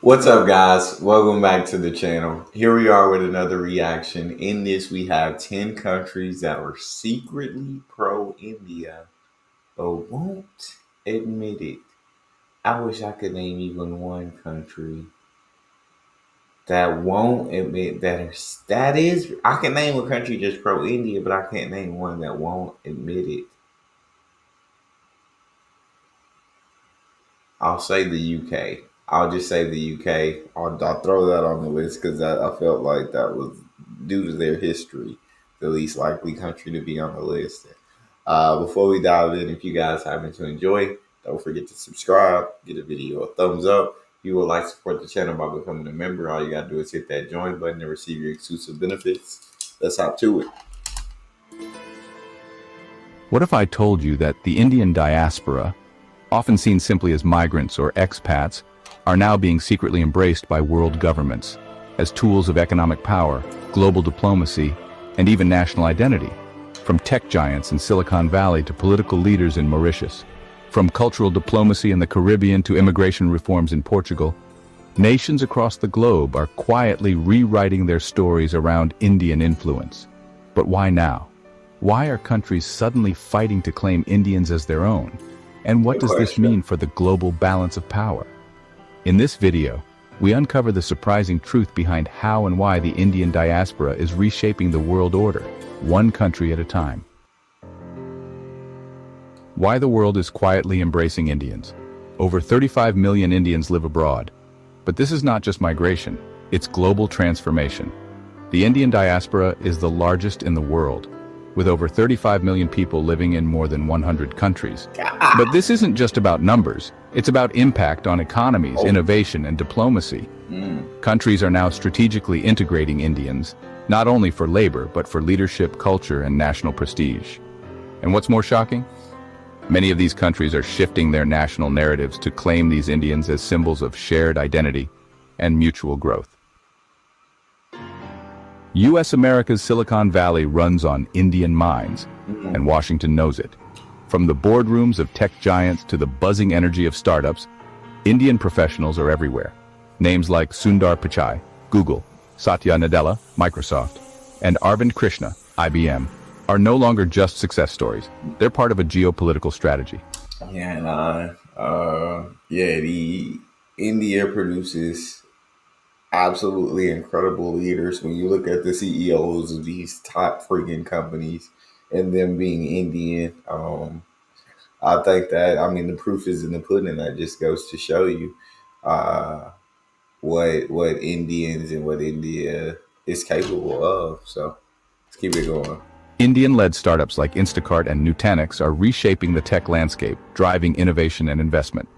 What's up, guys? Welcome back to the channel. Here we are with another reaction. In this, we have 10 countries that are secretly pro India, but won't admit it. I wish I could name even one country that won't admit that is. I can name a country just pro India, but I can't name one that won't admit it. I'll say the UK. I'll just say the UK. I'll throw that on the list because I felt like that was due to their history, the least likely country to be on the list. Before we dive in, if you guys happen to enjoy, don't forget to subscribe, give the video a thumbs up. If you would like to support the channel by becoming a member, all you gotta do is hit that join button to receive your exclusive benefits. Let's hop to it. What if I told you that the Indian diaspora, often seen simply as migrants or expats, are now being secretly embraced by world governments as tools of economic power, global diplomacy, and even national identity? From tech giants in Silicon Valley to political leaders in Mauritius, from cultural diplomacy in the Caribbean to immigration reforms in Portugal, nations across the globe are quietly rewriting their stories around Indian influence. But why now? Why are countries suddenly fighting to claim Indians as their own? And what Good does this question. mean for the global balance of power? In this video, we uncover the surprising truth behind how and why the Indian diaspora is reshaping the world order, one country at a time. Why the world is quietly embracing Indians. Over 35 million Indians live abroad. But this is not just migration, it's global transformation. The Indian diaspora is the largest in the world, with over 35 million people living in more than 100 countries. But this isn't just about numbers, it's about impact on economies, innovation, and diplomacy. Countries are now strategically integrating Indians, not only for labor, but for leadership, culture, and national prestige. And what's more shocking? Many of these countries are shifting their national narratives to claim these Indians as symbols of shared identity and mutual growth. U.S. America's Silicon Valley runs on Indian minds, and Washington knows it. From the boardrooms of tech giants to the buzzing energy of startups, Indian professionals are everywhere. Names like Sundar Pichai, Google, Satya Nadella, Microsoft, and Arvind Krishna, IBM, are no longer just success stories. They're part of a geopolitical strategy. The India produces absolutely incredible leaders. When you look at the CEOs of these top freaking companies and them being Indian, I think that, I mean, the proof is in the pudding. That just goes to show you uh, what Indians and what India is capable of. So let's keep it going. Indian-led startups like Instacart and Nutanix are reshaping the tech landscape, driving innovation and investment.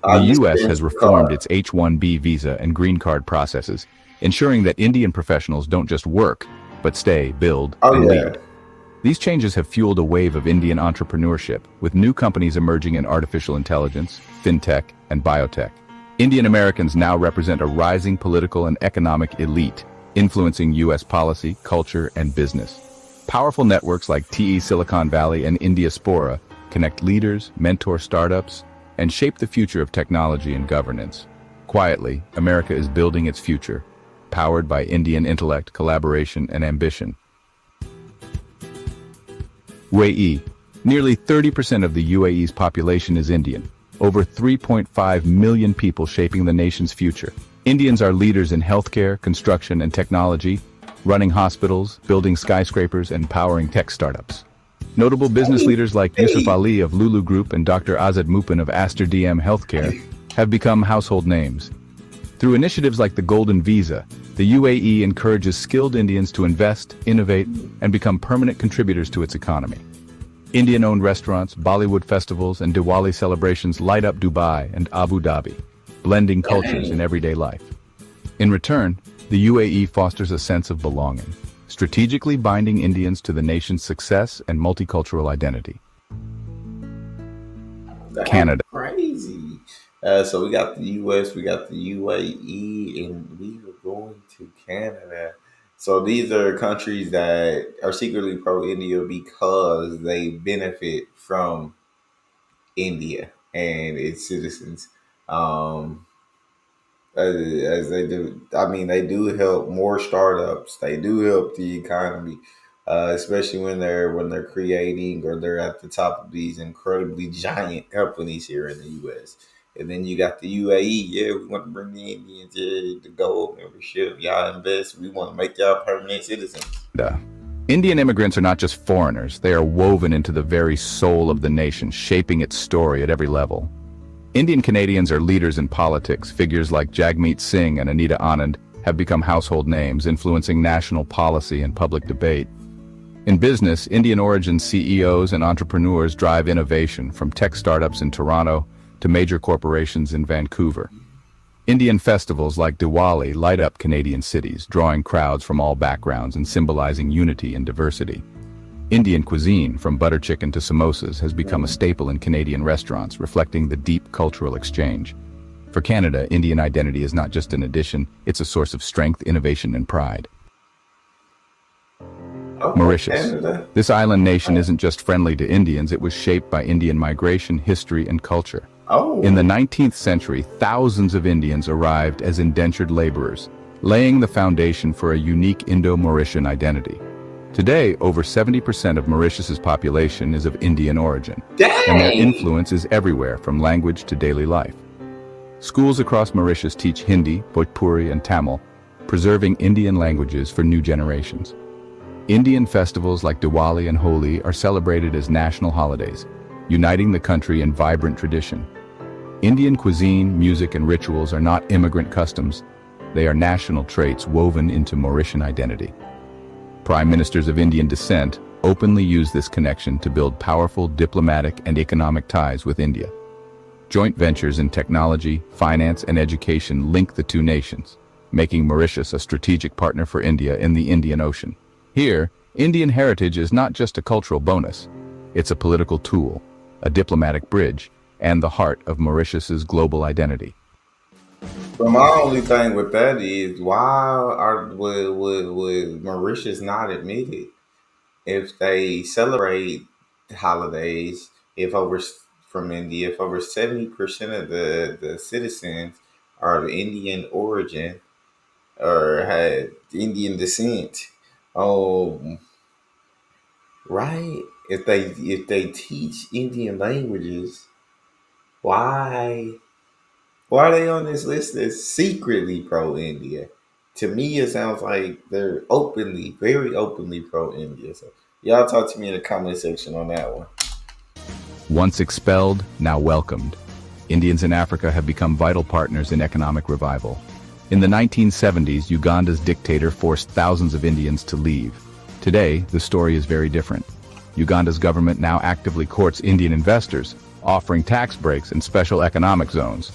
The U.S. has reformed its H-1B visa and green card processes, ensuring that Indian professionals don't just work, but stay, build, and lead. These changes have fueled a wave of Indian entrepreneurship, with new companies emerging in artificial intelligence, fintech, and biotech. Indian Americans now represent a rising political and economic elite, influencing U.S. policy, culture, and business. Powerful networks like TE Silicon Valley and Indiaspora connect leaders, mentor startups, and shape the future of technology and governance. Quietly, America is building its future, powered by Indian intellect, collaboration, and ambition. UAE. Nearly 30% of the UAE's population is Indian, over 3.5 million people shaping the nation's future. Indians are leaders in healthcare, construction, and technology, running hospitals, building skyscrapers, and powering tech startups. Notable business leaders like Yusuf Ali of Lulu Group and Dr. Azad Mupin of Aster DM Healthcare have become household names. Through initiatives like the Golden Visa, the UAE encourages skilled Indians to invest, innovate, and become permanent contributors to its economy. Indian-owned restaurants, Bollywood festivals, and Diwali celebrations light up Dubai and Abu Dhabi, blending cultures in everyday life. In return, the UAE fosters a sense of belonging, strategically binding Indians to the nation's success and multicultural identity. Canada. Crazy. So we got the US, we got the UAE, and we are going to Canada. So these are countries that are secretly pro-India because they benefit from India and its citizens. Um, as they do. I mean, they do help more startups. They do help the economy, especially when they're creating or they're at the top of these incredibly giant companies here in the U.S. And then you got the UAE. Yeah, we want to bring the Indians here to gold membership. Y'all invest. We want to make y'all permanent citizens. Uh, Indian immigrants are not just foreigners, they are woven into the very soul of the nation, shaping its story at every level. Indian Canadians are leaders in politics. Figures like Jagmeet Singh and Anita Anand have become household names, influencing national policy and public debate. In business, Indian origin CEOs and entrepreneurs drive innovation, from tech startups in Toronto to major corporations in Vancouver. Indian festivals like Diwali light up Canadian cities, drawing crowds from all backgrounds and symbolizing unity and diversity. Indian cuisine, from butter chicken to samosas, has become a staple in Canadian restaurants, reflecting the deep cultural exchange. For Canada, Indian identity is not just an addition, it's a source of strength, innovation, and pride. Okay, Mauritius. Canada. This island nation isn't just friendly to Indians, it was shaped by Indian migration, history, and culture. Oh, In the 19th century, thousands of Indians arrived as indentured laborers, laying the foundation for a unique Indo-Mauritian identity. Today, over 70% of Mauritius's population is of Indian origin, and their dang! influence is everywhere, from language to daily life. Schools across Mauritius teach Hindi, Bhojpuri, and Tamil, preserving Indian languages for new generations. Indian festivals like Diwali and Holi are celebrated as national holidays, uniting the country in vibrant tradition. Indian cuisine, music, and rituals are not immigrant customs, they are national traits woven into Mauritian identity. Prime ministers of Indian descent openly use this connection to build powerful diplomatic and economic ties with India. Joint ventures in technology, finance, and education link the two nations, making Mauritius a strategic partner for India in the Indian Ocean. Here, Indian heritage is not just a cultural bonus, it's a political tool, a diplomatic bridge, and the heart of Mauritius's global identity. But my only thing with that is, why would Mauritius not admit it if they celebrate holidays? If from India, if over 70% of the citizens are of Indian origin or had Indian descent, oh, right. If they teach Indian languages, why? Why are they on this list that's secretly pro India? To me, it sounds like they're openly, very openly pro India. So, y'all talk to me in the comment section on that one. Once expelled, now welcomed, Indians in Africa have become vital partners in economic revival. In the 1970s, Uganda's dictator forced thousands of Indians to leave. Today, the story is very different. Uganda's government now actively courts Indian investors, offering tax breaks and special economic zones.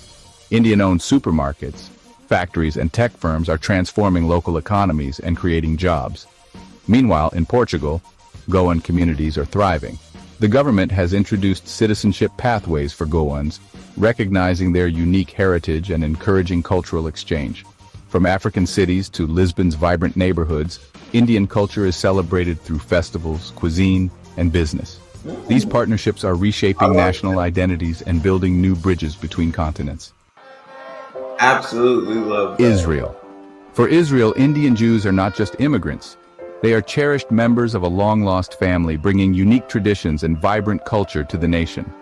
Indian-owned supermarkets, factories, and tech firms are transforming local economies and creating jobs. Meanwhile, in Portugal, Goan communities are thriving. The government has introduced citizenship pathways for Goans, recognizing their unique heritage and encouraging cultural exchange. From African cities to Lisbon's vibrant neighborhoods, Indian culture is celebrated through festivals, cuisine, and business. These partnerships are I reshaping like national that. identities and building new bridges between continents. Absolutely love that. Israel. For Israel, Indian Jews are not just immigrants. They are cherished members of a long-lost family, bringing unique traditions and vibrant culture to the nation.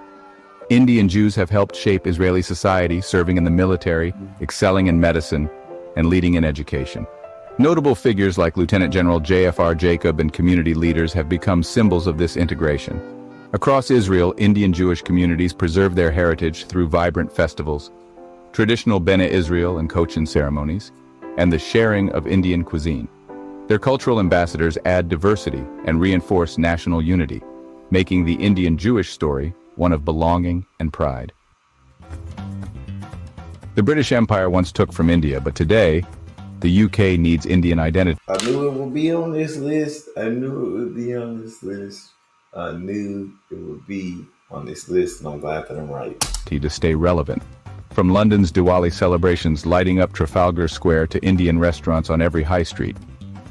Indian Jews have helped shape Israeli society, serving in the military, excelling in medicine, and leading in education. Notable figures like Lieutenant General J.F.R. Jacob and community leaders have become symbols of this integration. Across Israel, Indian Jewish communities preserve their heritage through vibrant festivals, traditional Bene Israel and Cochin ceremonies, and the sharing of Indian cuisine. Their cultural ambassadors add diversity and reinforce national unity, making the Indian Jewish story one of belonging and pride. The British Empire once took from India, but today, the UK needs Indian identity I knew it would be on this list. I knew it would be on this list. I knew it would be on this list, and I'm glad that I'm right. to stay relevant. From London's Diwali celebrations lighting up Trafalgar Square to Indian restaurants on every high street,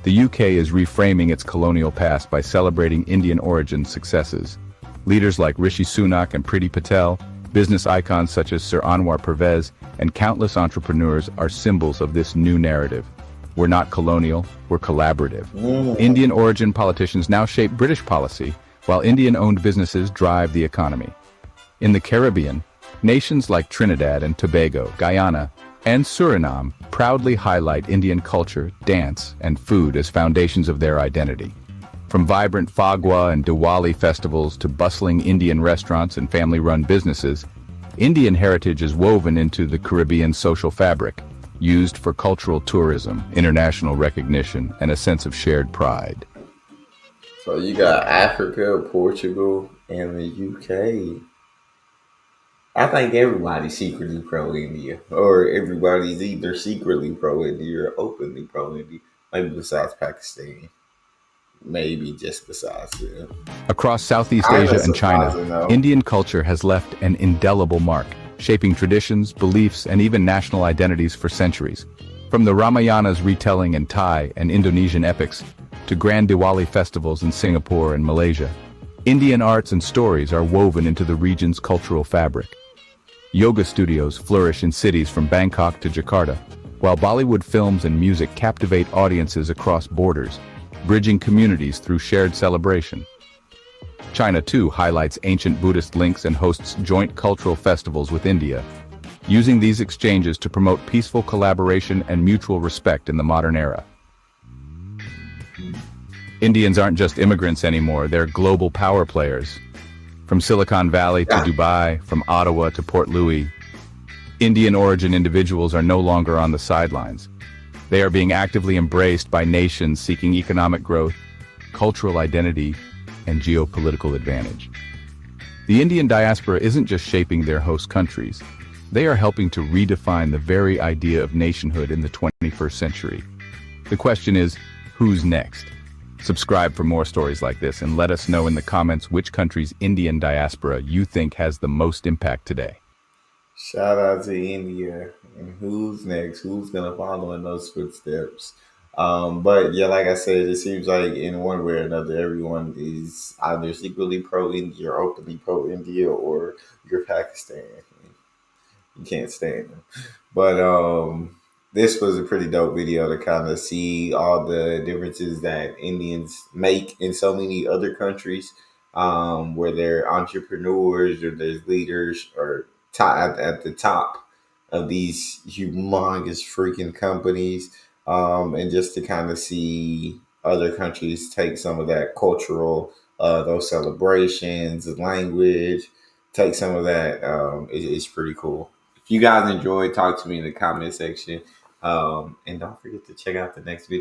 the UK is reframing its colonial past by celebrating Indian origin successes. Leaders like Rishi Sunak and Priti Patel Business icons such as Sir Anwar Pervez and countless entrepreneurs are symbols of this new narrative. We're not colonial, we're collaborative. Mm. Indian origin politicians now shape British policy, while Indian-owned businesses drive the economy. In the Caribbean, nations like Trinidad and Tobago, Guyana, and Suriname proudly highlight Indian culture, dance, and food as foundations of their identity. From vibrant Phagwa and Diwali festivals to bustling Indian restaurants and family-run businesses, Indian heritage is woven into the Caribbean social fabric, used for cultural tourism, international recognition, and a sense of shared pride. So you got Africa, Portugal, and the UK. I think everybody's secretly pro India, or everybody's either secretly pro India or openly pro India. Maybe besides Pakistan, maybe just besides them. Across Southeast Kind of Asia and China, surprising though. Indian culture has left an indelible mark, shaping traditions, beliefs, and even national identities for centuries. From the Ramayana's retelling in Thai and Indonesian epics, to grand Diwali festivals in Singapore and Malaysia, Indian arts and stories are woven into the region's cultural fabric. Yoga studios flourish in cities from Bangkok to Jakarta, while Bollywood films and music captivate audiences across borders, bridging communities through shared celebration. China, too, highlights ancient Buddhist links and hosts joint cultural festivals with India, using these exchanges to promote peaceful collaboration and mutual respect in the modern era. Indians aren't just immigrants anymore, they're global power players. From Silicon Valley to Yeah. Dubai, from Ottawa to Port Louis, Indian origin individuals are no longer on the sidelines. They are being actively embraced by nations seeking economic growth, cultural identity, and geopolitical advantage. The Indian diaspora isn't just shaping their host countries, they are helping to redefine the very idea of nationhood in the 21st century. The question is, who's next? Subscribe for more stories like this and let us know in the comments which country's Indian diaspora you think has the most impact today. Shout out to India. And who's next? Who's gonna follow in those footsteps? But yeah, like I said, it seems like in one way or another, everyone is either secretly pro India or openly pro India, or you're Pakistan. You can't stand them. But this was a pretty dope video to kind of see all the differences that Indians make in so many other countries, where they're entrepreneurs or there's leaders or at the top of these humongous freaking companies, and just to kind of see other countries take some of that cultural, those celebrations, the language, take some of that. It's pretty cool. If you guys enjoyed, talk to me in the comment section. And don't forget to check out the next video.